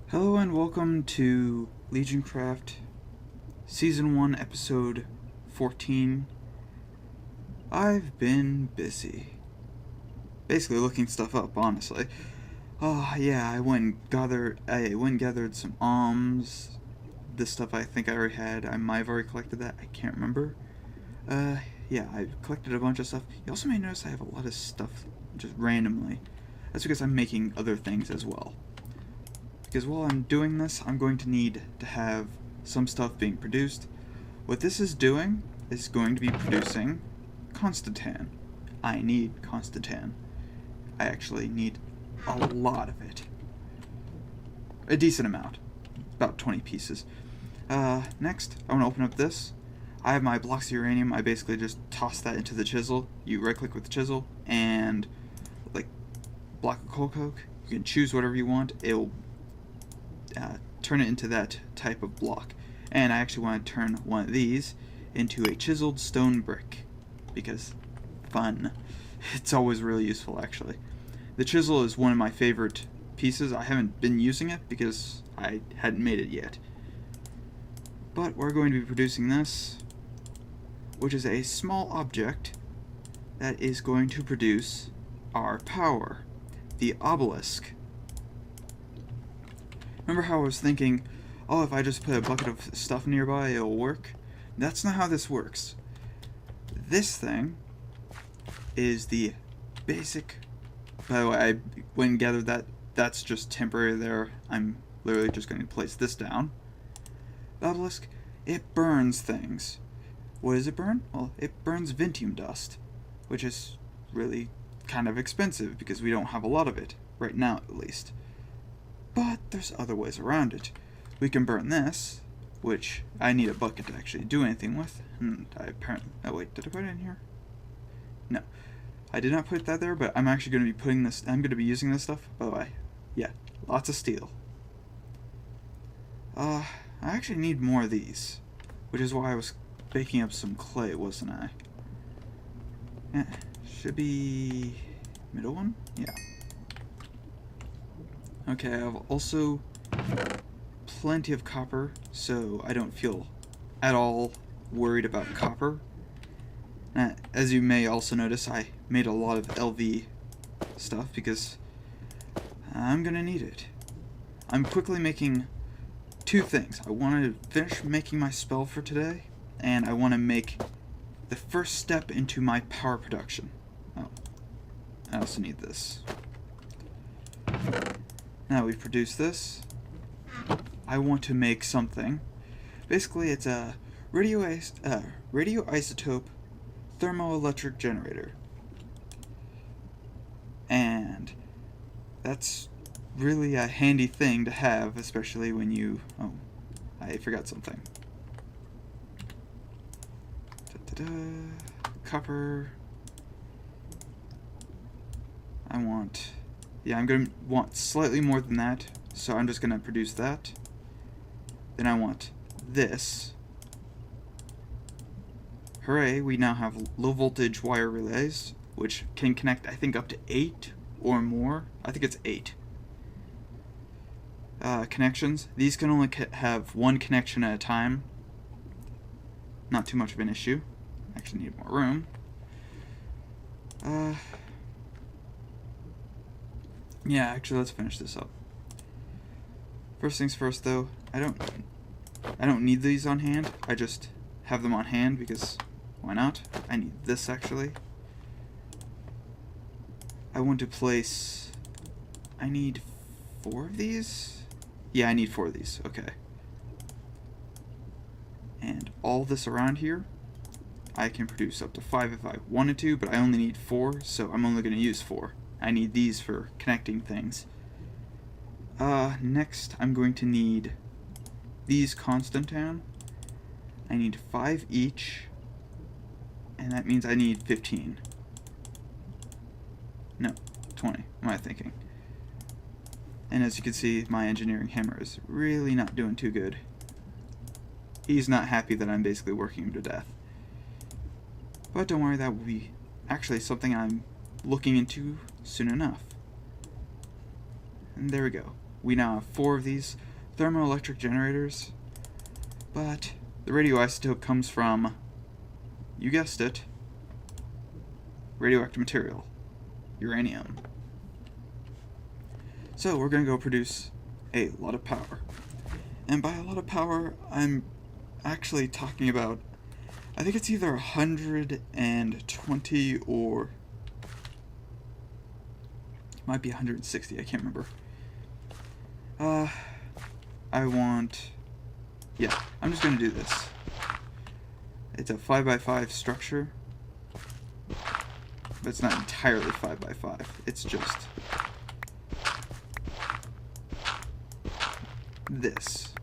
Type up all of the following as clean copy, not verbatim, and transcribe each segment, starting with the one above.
Hello and welcome to Legioncraft Season 1, Episode 14. I've been busy. Basically looking stuff up, honestly. Yeah, I went and gathered some alms. This stuff I think I already had. I might have already collected that. I can't remember. Yeah, I collected a bunch of stuff. You also may notice I have a lot of stuff just randomly. That's because I'm making other things as well. Because while I'm doing this, I'm going to need to have some stuff being produced. What this is doing is going to be producing Constantan. I need Constantan. I actually need a lot of it. A decent amount. About 20 pieces. Next, I want to open up this. I have my blocks of uranium. I basically just toss that into the chisel. You right-click with the chisel, and like block of coal coke. You can choose whatever you want. It'll turn it into that type of block. And I actually want to turn one of these into a chiseled stone brick, because fun. It's always really useful, actually. The chisel is one of my favorite pieces. I haven't been using it because I hadn't made it yet. But we're going to be producing this, which is a small object that is going to produce our power, the obelisk. Remember how I was thinking, oh, if I just put a bucket of stuff nearby, it'll work? That's not how this works. This thing is the basic... By the way, I went and gathered that. That's just temporary there. I'm literally just going to place this down. The obelisk, it burns things. What does it burn? Well, it burns Vintium dust, which is really kind of expensive because we don't have a lot of it, right now at least. But there's other ways around it. We can burn this, which I need a bucket to actually do anything with. And I apparently... Oh wait, did I put it in here? No. I did not put that there, but I'm actually going to be putting this... I'm going to be using this stuff. By the way, yeah, lots of steel. I actually need more of these, which is why I was baking up some clay, wasn't I? Yeah, should be... middle one? Yeah. Okay, I have also plenty of copper, so I don't feel at all worried about copper. As you may also notice, I made a lot of LV stuff because I'm gonna need it. I'm quickly making two things. I want to finish making my spell for today, and I want to make the first step into my power production. Oh, I also need this. Now we've produced this. I want to make something. Basically, it's a radioisotope thermoelectric generator. And that's really a handy thing to have, especially when you... Oh, I forgot something. Copper. I want... Yeah, I'm going to want slightly more than that, so I'm just going to produce that. Then I want this. Hooray, we now have low voltage wire relays, which can connect, I think, up to 8 or more. I think it's 8. Connections. These can only have one connection at a time. Not too much of an issue. Actually need more room. Yeah, actually, let's finish this up. First things first, though, I don't need these on hand. I just have them on hand because why not? I need this actually. I want to place... I need 4 of these? Yeah, I need 4 of these. Okay. And all this around here, I can produce up to 5 if I wanted to, but I only need 4, so I'm only going to use 4. I need these for connecting things. Next, I'm going to need these Constantan. I need 5 each, and that means I need 15. No, 20. What am I thinking? And as you can see, my engineering hammer is really not doing too good. He's not happy that I'm basically working him to death. But don't worry, that will be actually something I'm looking into soon enough. And there we go. we now have 4 of these thermoelectric generators, but the radioisotope comes from, you guessed it, radioactive material, uranium. So we're going to go produce a lot of power. And by a lot of power, I'm actually talking about, I think it's either 120 or it might be 160, I can't remember. I'm just going to do this. It's a 5x5 structure, but it's not entirely 5x5. It's just this.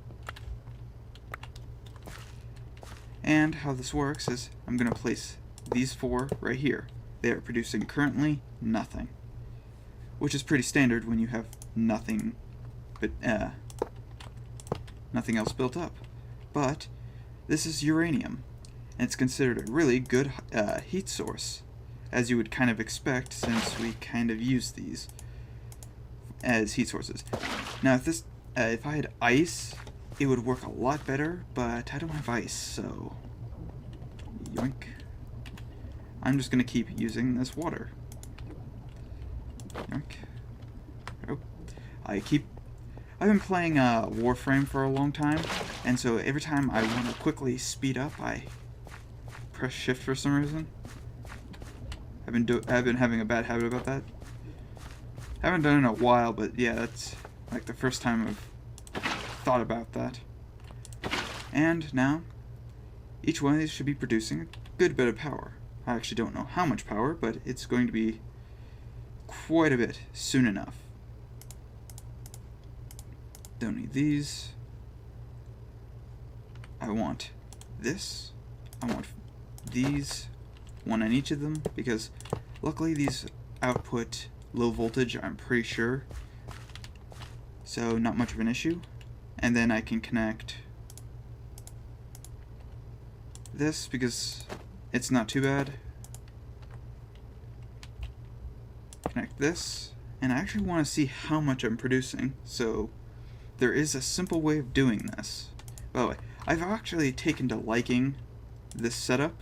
And how this works is I'm going to place these 4 right here. They are producing currently nothing, which is pretty standard when you have nothing but nothing else built up. But this is uranium, and it's considered a really good heat source, as you would kind of expect, since we kind of use these as heat sources. Now, if I had ice, it would work a lot better, but I don't have ice, so yoink. I'm just gonna keep using this water. Yoink. Oh. I've been playing Warframe for a long time, and so every time I want to quickly speed up, I press shift for some reason. I've been having a bad habit about that. I haven't done it in a while, but yeah, that's like the first time I've thought about that. And now, each one of these should be producing a good bit of power. I actually don't know how much power, but it's going to be quite a bit soon enough. Don't need these. I want this. I want these. One on each of them, because luckily these output low voltage, I'm pretty sure. So not much of an issue. And then I can connect this because it's not too bad. Connect this, and I actually want to see how much I'm producing, so there is a simple way of doing this. By the way, I've actually taken to liking this setup,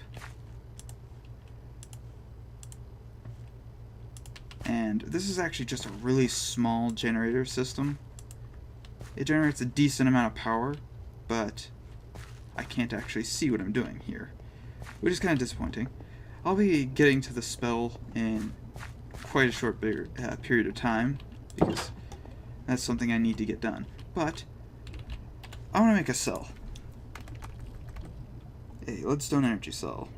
and this is actually just a really small generator system. It generates a decent amount of power, but I can't actually see what I'm doing here, which is kind of disappointing. I'll be getting to the spell in quite a short period of time, because that's something I need to get done. But I want to make a cell. A leadstone energy cell.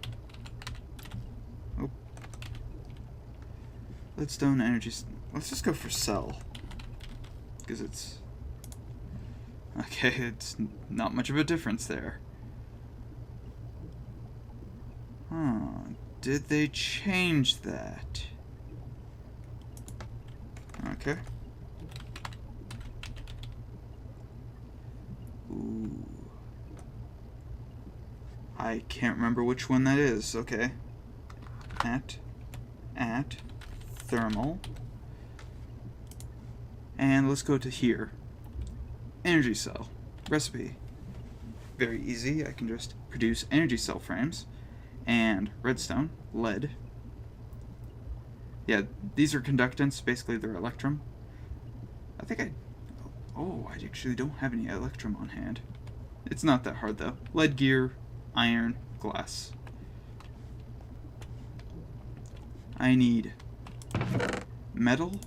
Oh. Leadstone energy. Let's just go for cell, because it's okay. It's not much of a difference there. Did they change that? Okay. Ooh. I can't remember which one that is. Okay. At thermal. And let's go to here. Energy cell. Recipe. Very easy. I can just produce energy cell frames. And redstone, lead. Yeah, these are conductants. Basically, they're electrum. Oh, I actually don't have any electrum on hand. It's not that hard, though. Lead gear, iron, glass. I need metal.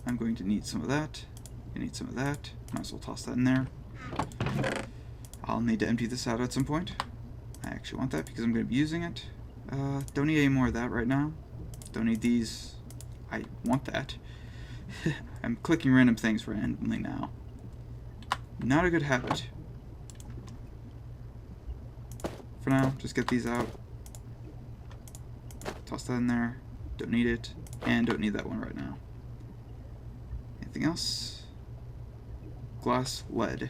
I'm going to need some of that. I need some of that. Might as well toss that in there. I'll need to empty this out at some point. I actually want that because I'm going to be using it. Don't need any more of that right now. Don't need these. I want that. I'm clicking random things randomly now. Not a good habit. For now, just get these out. Toss that in there. Don't need it. And don't need that one right now. Anything else? Glass, lead.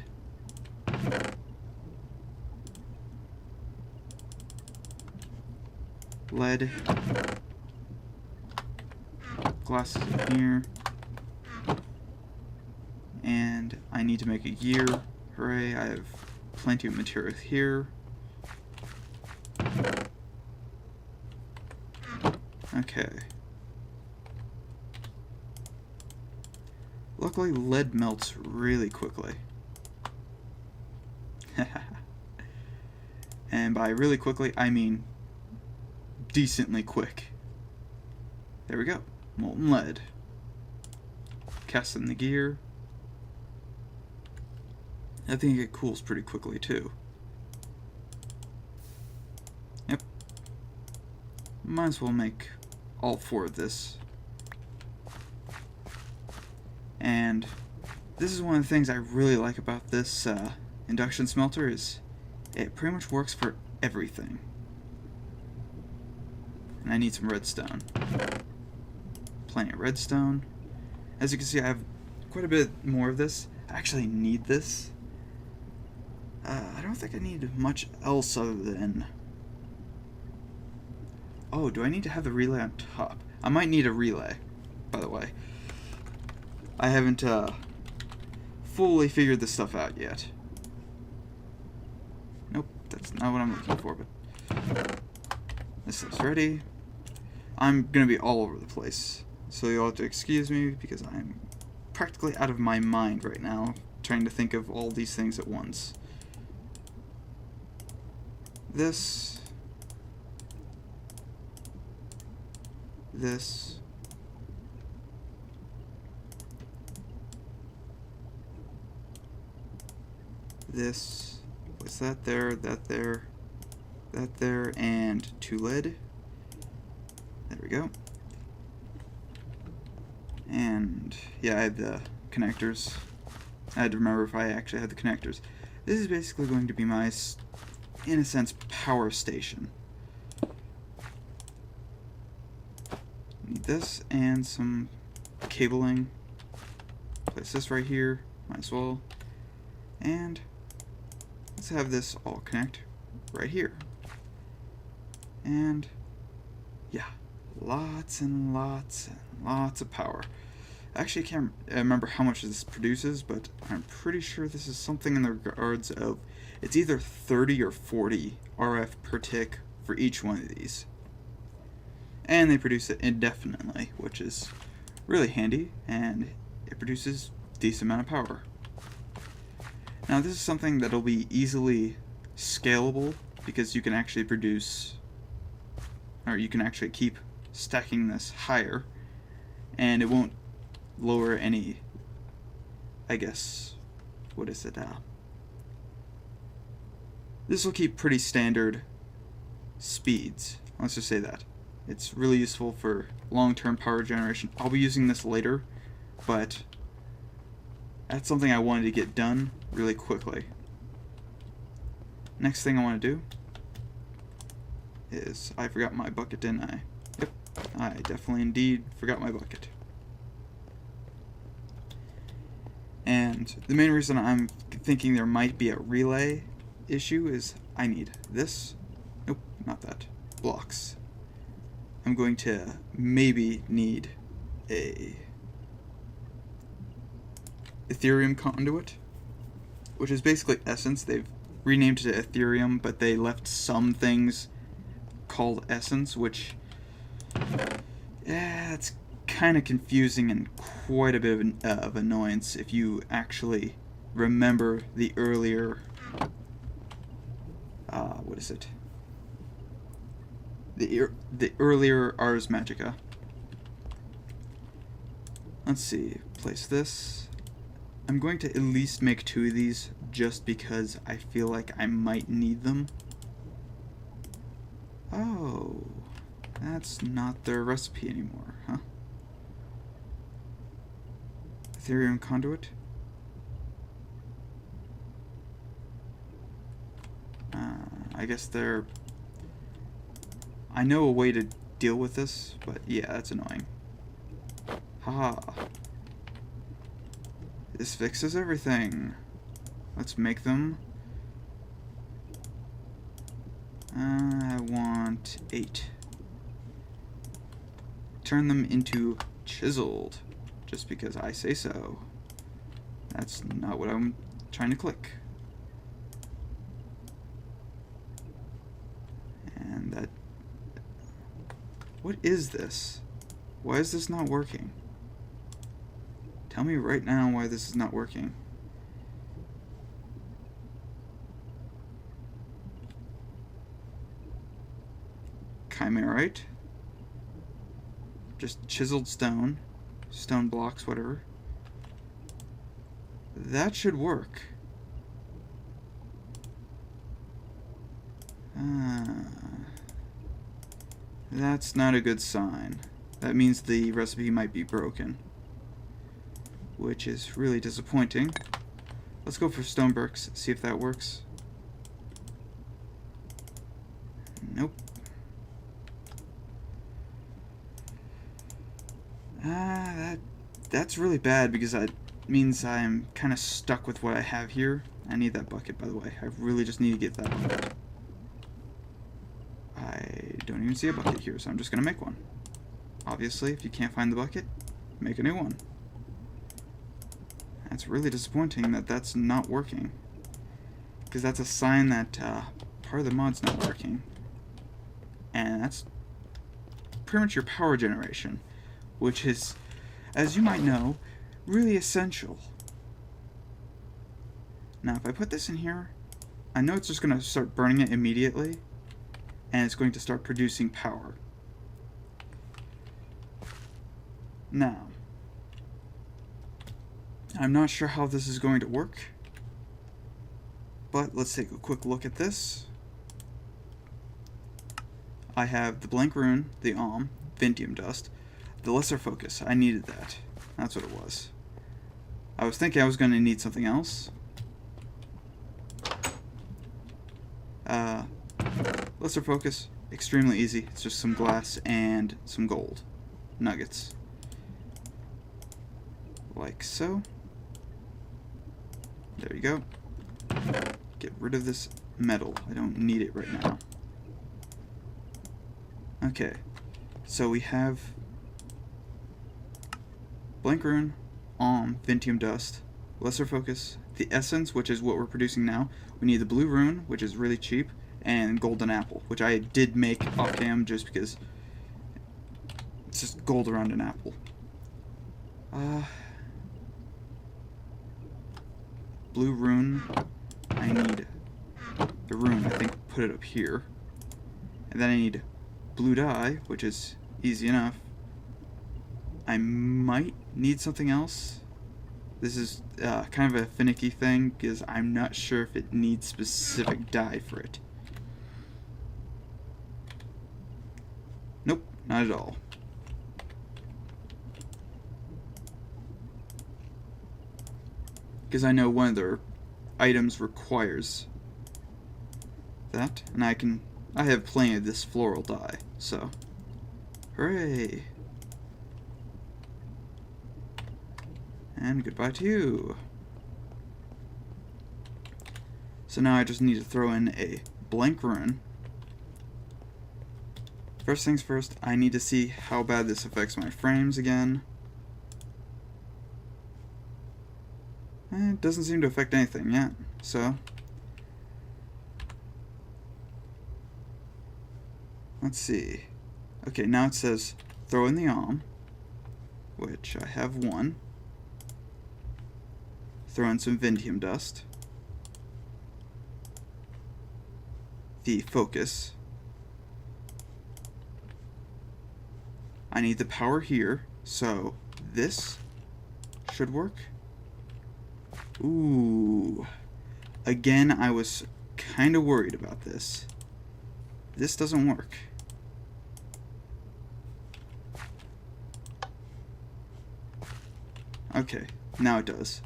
Lead. Glass is in here. And I need to make a gear. Hooray, I have plenty of material here. Okay. Luckily, lead melts really quickly. And by really quickly, I mean decently quick. There we go. Molten lead. Cast in the gear. I think it cools pretty quickly too. Yep. Might as well make all 4 of this. And this is one of the things I really like about this induction smelter is it pretty much works for everything. And I need some redstone. Plenty of redstone. As you can see, I have quite a bit more of this. I actually need this. I don't think I need much else other than... Oh, do I need to have the relay on top? I might need a relay, by the way. I haven't fully figured this stuff out yet. Nope, that's not what I'm looking for, but this stuff's ready. I'm gonna be all over the place, so you'll have to excuse me because I'm practically out of my mind right now, trying to think of all these things at once. This, this, this, what's that there, that there, that there, and 2 lead. There we go. And yeah, I had the connectors. I had to remember if I actually had the connectors. This is basically going to be my, in a sense, power station. Need this and some cabling. Place this right here, might as well. And let's have this all connect right here. And yeah, lots and lots and lots of power. Actually, I can't remember how much this produces, but I'm pretty sure this is something in the regards of it's either 30 or 40 RF per tick for each one of these. And they produce it indefinitely, which is really handy, and it produces a decent amount of power. Now this is something that'll be easily scalable because you can actually produce, or you can actually keep stacking this higher, and it won't lower any, I guess, what is it, this will keep pretty standard speeds, let's just say that. It's really useful for long-term power generation. I'll be using this later, but that's something I wanted to get done really quickly. Next thing I want to do is, I forgot my bucket, didn't I? Yep, I definitely indeed forgot my bucket. And the main reason I'm thinking there might be a relay issue is I need this. Nope, not that. Blocks. I'm going to maybe need a Ethereum conduit, which is basically Essence. They've renamed it Ethereum, but they left some things called Essence, which, yeah, it's kind of confusing and quite a bit of annoyance if you actually remember the earlier, what is it? The earlier Ars Magica. Let's see, place this. I'm going to at least make 2 of these just because I feel like I might need them. Oh, that's not their recipe anymore, huh? Ethereum conduit. I guess they're... I know a way to deal with this, but yeah, that's annoying. Haha. This fixes everything. Let's make them. I want 8. Turn them into chiseled, just because I say so. That's not what I'm trying to click. And that... What is this? Why is this not working? Tell me right now why this is not working. Chimerite. Just chiseled stone. Stone blocks, whatever. That should work. That's not a good sign. That means the recipe might be broken, which is really disappointing. Let's go for stone bricks, see if that works. Nope. That's really bad because that means I'm kind of stuck with what I have here. I need that bucket, by the way. I really just need to get that bucket. I don't even see a bucket here, so I'm just going to make one. Obviously, if you can't find the bucket, make a new one. That's really disappointing that that's not working, because that's a sign that part of the mod's not working. And that's pretty much your power generation, which is, as you might know, really essential. Now, if I put this in here, I know it's just going to start burning it immediately, and it's going to start producing power. Now, I'm not sure how this is going to work, but let's take a quick look at this. I have the blank rune, the Vintium dust, the lesser focus. I needed that. That's what it was. I was thinking I was going to need something else. Lesser focus, extremely easy. It's just some glass and some gold nuggets. Like so. There you go. Get rid of this metal. I don't need it right now. Okay. So we have blank rune, Vintium dust, lesser focus, the essence, which is what we're producing now. We need the blue rune, which is really cheap, and golden apple, which I did make off cam just because it's just gold around an apple. Blue rune. I need the rune, I think, put it up here. And then I need blue dye, which is easy enough. I might need something else. This is kind of a finicky thing because I'm not sure if it needs specific dye for it. Nope, not at all. Because I know one of their items requires that, and I have plenty of this floral dye, so hooray! And goodbye to you. So now I just need to throw in a blank rune. First things first, I need to see how bad this affects my frames again. It doesn't seem to affect anything yet, so let's see. Okay, now it says throw in the which I have one. Throw in some Vintium dust. The focus. I need the power here, so this should work. Ooh. Again, I was kind of worried about this. This doesn't work. Okay, now it does.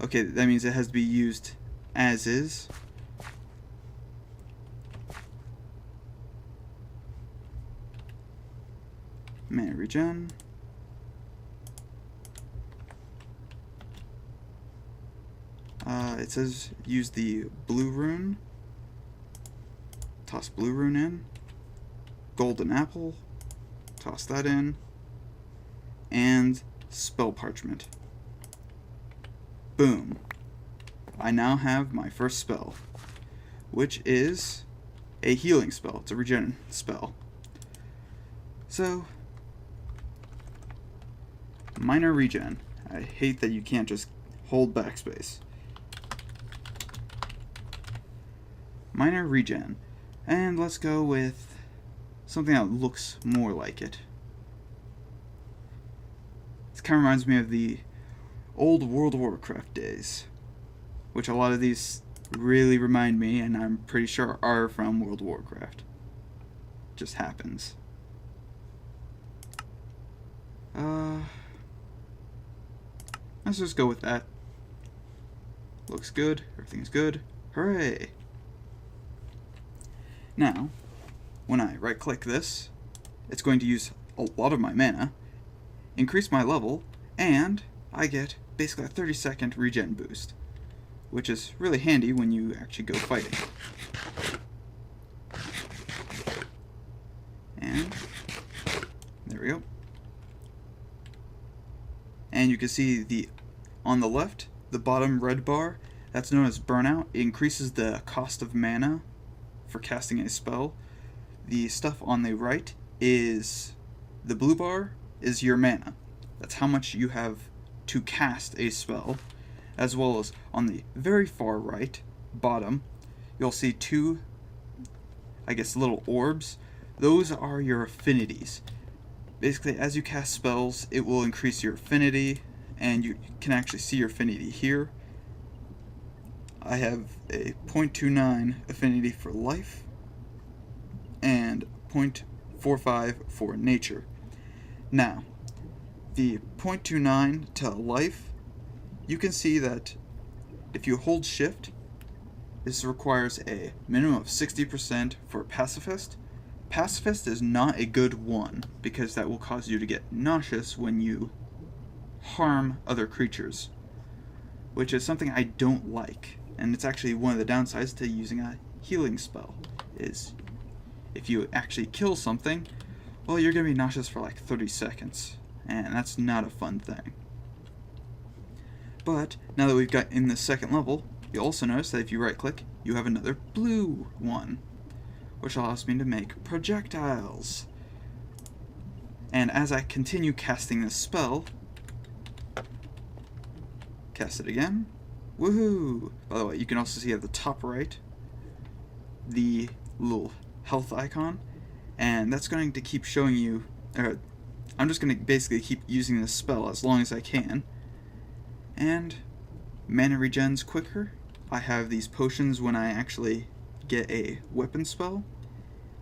Okay, that means it has to be used as is. Mana regen. It says use the blue rune. Toss blue rune in. Golden apple. Toss that in. And spell parchment. boom. I now have my first spell, which is a healing spell. It's a regen spell. So, minor regen. I hate that you can't just hold backspace. Minor regen. And let's go with something that looks more like it. This kind of reminds me of the old World of Warcraft days, which a lot of these really remind me, and I'm pretty sure are from World of Warcraft. Just happens. Let's just go with that. Looks good. Everything's good. Hooray! Now, when I right-click this, it's going to use a lot of my mana, increase my level, and I get basically a 30-second regen boost, which is really handy when you actually go fighting. And there we go. And you can see on the left, the bottom red bar, that's known as burnout. It increases the cost of mana for casting a spell. The stuff on the right is, the blue bar is your mana. That's how much you have to cast a spell. As well as on the very far right, bottom, you'll see two, I guess, little orbs. Those are your affinities. Basically, as you cast spells, it will increase your affinity, and you can actually see your affinity here. I have a 0.29 affinity for life, and 0.45 for nature. Now, the 0.29 to life, you can see that if you hold shift, this requires a minimum of 60% for pacifist. Pacifist is not a good one, because that will cause you to get nauseous when you harm other creatures, which is something I don't like, and it's actually one of the downsides to using a healing spell, is if you actually kill something, well, you're going to be nauseous for like 30 seconds, and that's not a fun thing. But now that we've got in the second level, you'll also notice that if you right click, you have another blue one, which allows me to make projectiles. And as I continue casting this spell, cast it again, woohoo! By the way, you can also see at the top right the little health icon, and that's going to keep showing you, I'm just going to basically keep using this spell as long as I can. And mana regens quicker. I have these potions when I actually get a weapon spell,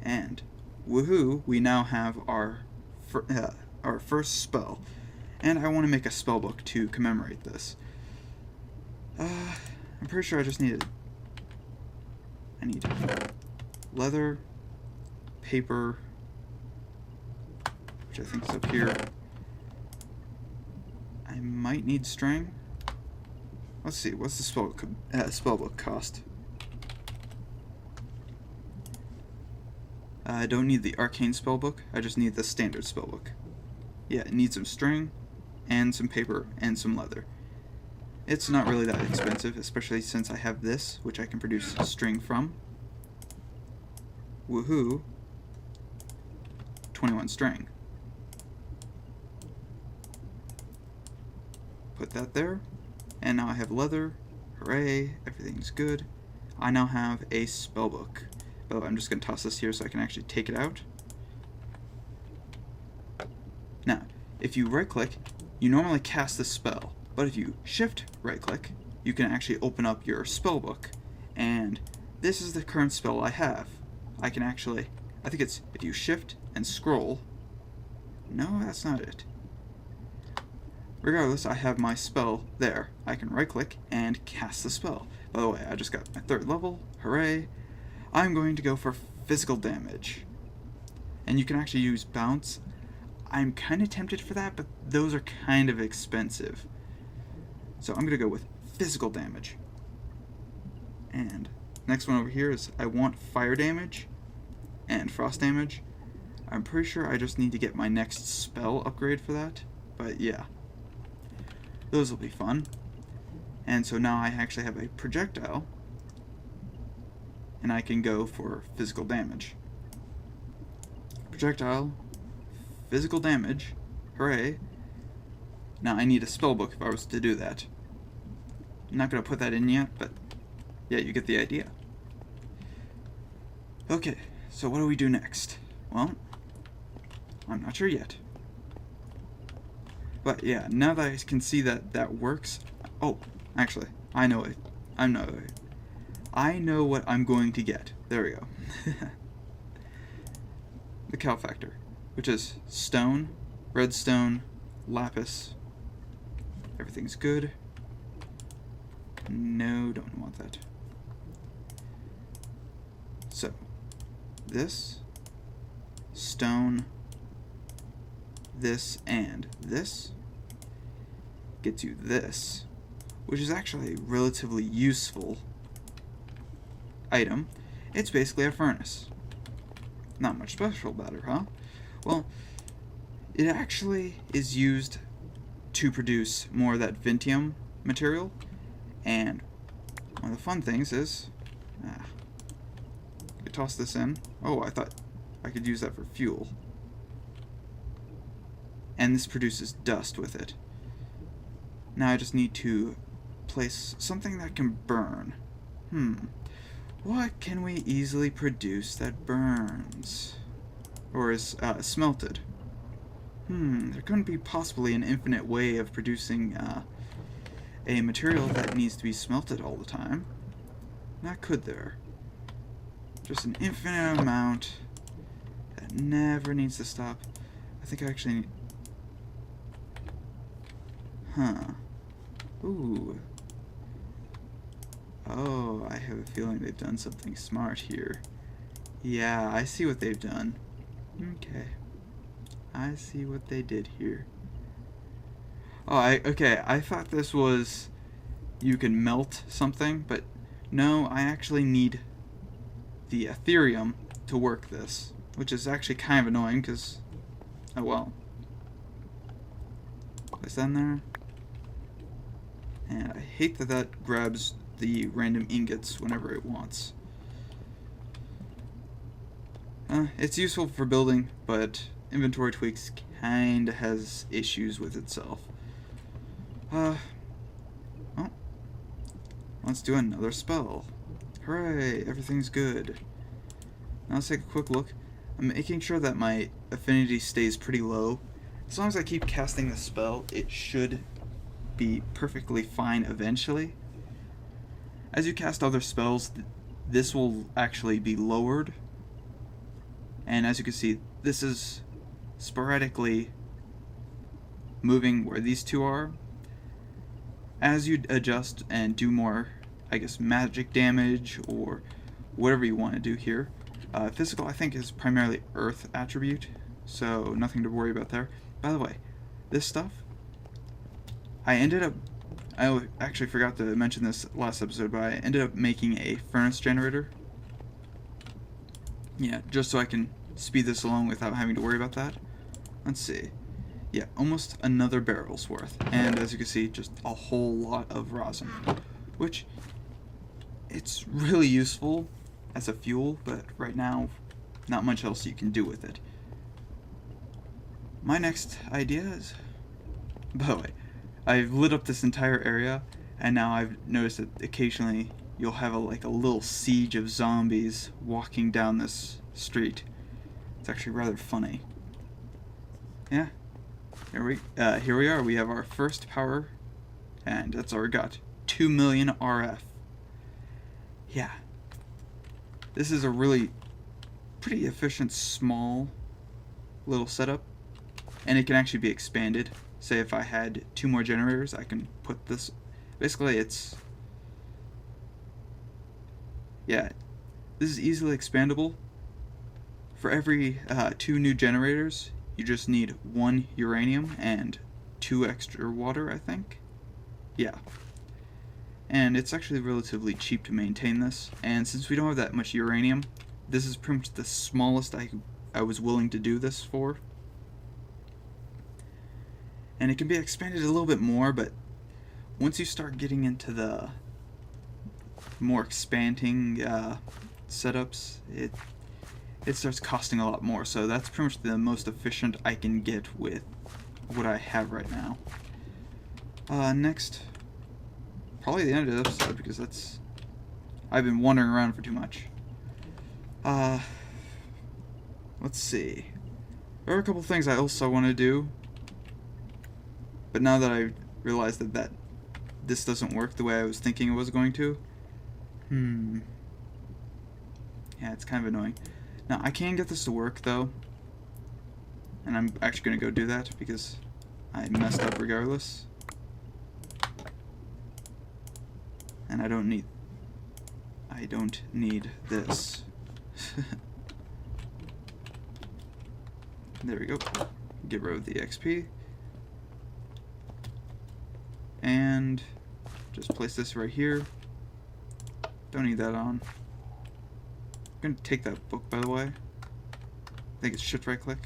and woohoo, we now have our first spell. And I want to make a spell book to commemorate this. I'm pretty sure I need leather, paper, which I think is up here. I might need string. Let's see, what's the spellbook cost? I don't need the arcane spellbook, I just need the standard spellbook. Yeah, it needs some string, and some paper, and some leather. It's not really that expensive, especially since I have this, which I can produce string from. Woohoo! 21 string. Put that there. And now I have leather. Hooray, everything's good. I now have a spellbook. But I'm just going to toss this here so I can actually take it out. Now, if you right click, you normally cast the spell. But if you shift right click, you can actually open up your spellbook. And this is the current spell I have. I can actually, I think it's if you shift and scroll. No, that's not it. Regardless, I have my spell there. I can right click and cast the spell. By the way, I just got my third level. Hooray. I'm going to go for physical damage. And you can actually use bounce. I'm kind of tempted for that, but those are kind of expensive. So I'm going to go with physical damage. And next one over here is I want fire damage and frost damage. I'm pretty sure I just need to get my next spell upgrade for that. But yeah. Those will be fun. And so now I actually have a projectile, and I can go for physical damage. Projectile, physical damage, hooray. Now I need a spellbook if I was to do that. I'm not going to put that in yet, but yeah, you get the idea. Okay, so what do we do next? Well, I'm not sure yet. But yeah, now that I can see that that works... Oh, actually, I know it. I know what I'm going to get. There we go. The cow factor, which is stone, redstone, lapis. Everything's good. No, don't want that. So, this, stone, this, and this gets you this, which is actually a relatively useful item. It's basically a furnace. Not much special about it, huh? Well, it actually is used to produce more of that Vintium material, and one of the fun things is, I toss this in. Oh, I thought I could use that for fuel. And this produces dust with it. Now I just need to place something that can burn. What can we easily produce that burns? Or is smelted? There couldn't be possibly an infinite way of producing a material that needs to be smelted all the time. Not could there? Just an infinite amount that never needs to stop. I think I actually need... Ooh. Oh, I have a feeling they've done something smart here. Yeah, I see what they've done. Okay. I see what they did here. Oh, okay, I thought this was... you can melt something, but no, I actually need the Ethereum to work this, which is actually kind of annoying, because... oh well. Place that in there. And I hate that that grabs the random ingots whenever it wants. It's useful for building, but inventory tweaks kinda has issues with itself. Well, let's do another spell. Hooray, everything's good. Now let's take a quick look. I'm making sure that my affinity stays pretty low. As long as I keep casting the spell, it should be perfectly fine eventually. As you cast other spells, this will actually be lowered. And as you can see, this is sporadically moving where these two are. As you adjust and do more, I guess, magic damage or whatever you want to do here. Physical, I think, is primarily earth attribute, so nothing to worry about there. By the way, this stuff, I actually forgot to mention this last episode, but I ended up making a furnace generator. Yeah, just so I can speed this along without having to worry about that. Let's see. Yeah, almost another barrel's worth. And as you can see, just a whole lot of rosin. Which, it's really useful as a fuel, but right now, not much else you can do with it. My next idea is... by the way, I've lit up this entire area, and now I've noticed that occasionally you'll have a little siege of zombies walking down this street. It's actually rather funny. Yeah, here we are. We have our first power, and that's our got 2 million RF. Yeah, this is a really pretty efficient, small little setup, and it can actually be expanded. Say if I had 2 more generators, I can put this. Basically, it's... yeah, this is easily expandable. For every 2 new generators, you just need 1 uranium and 2 extra water, I think. Yeah. And it's actually relatively cheap to maintain this. And since we don't have that much uranium, this is pretty much the smallest I was willing to do this for. And it can be expanded a little bit more, but once you start getting into the more expanding setups, it starts costing a lot more. So that's pretty much the most efficient I can get with what I have right now. Next, probably the end of the episode, because I've been wandering around for too much. Let's see. There are a couple things I also want to do, but now that I realize that this doesn't work the way I was thinking it was going to, yeah, it's kind of annoying. Now, I can get this to work, though, and I'm actually going to go do that, because I messed up regardless. And I don't need this. There we go. Get rid of the XP. And just place this right here. Don't need that on. I'm gonna take that book, by the way. I think it's shift right click.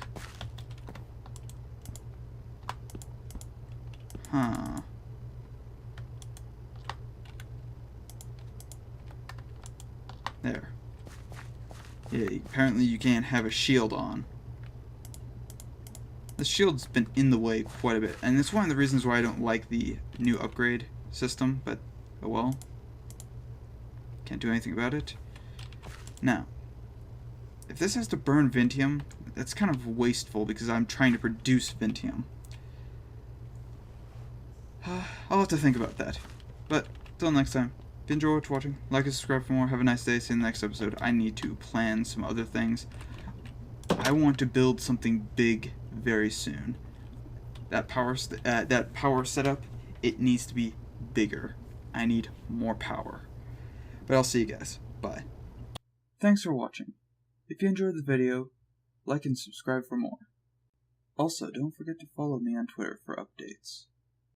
Huh. There. Yeah, apparently you can't have a shield on. The shield's been in the way quite a bit, and it's one of the reasons why I don't like the new upgrade system, but oh well. Can't do anything about it. Now, if this has to burn Vintium, that's kind of wasteful because I'm trying to produce Vintium. I'll have to think about that. But, till next time, if you enjoyed watching, like and subscribe for more. Have a nice day. See you in the next episode. I need to plan some other things. I want to build something big very soon. That power setup, it needs to be bigger. I need more power. But I'll see you guys. Bye. Thanks for watching. If you enjoyed the video, like and subscribe for more. Also, don't forget to follow me on Twitter for updates.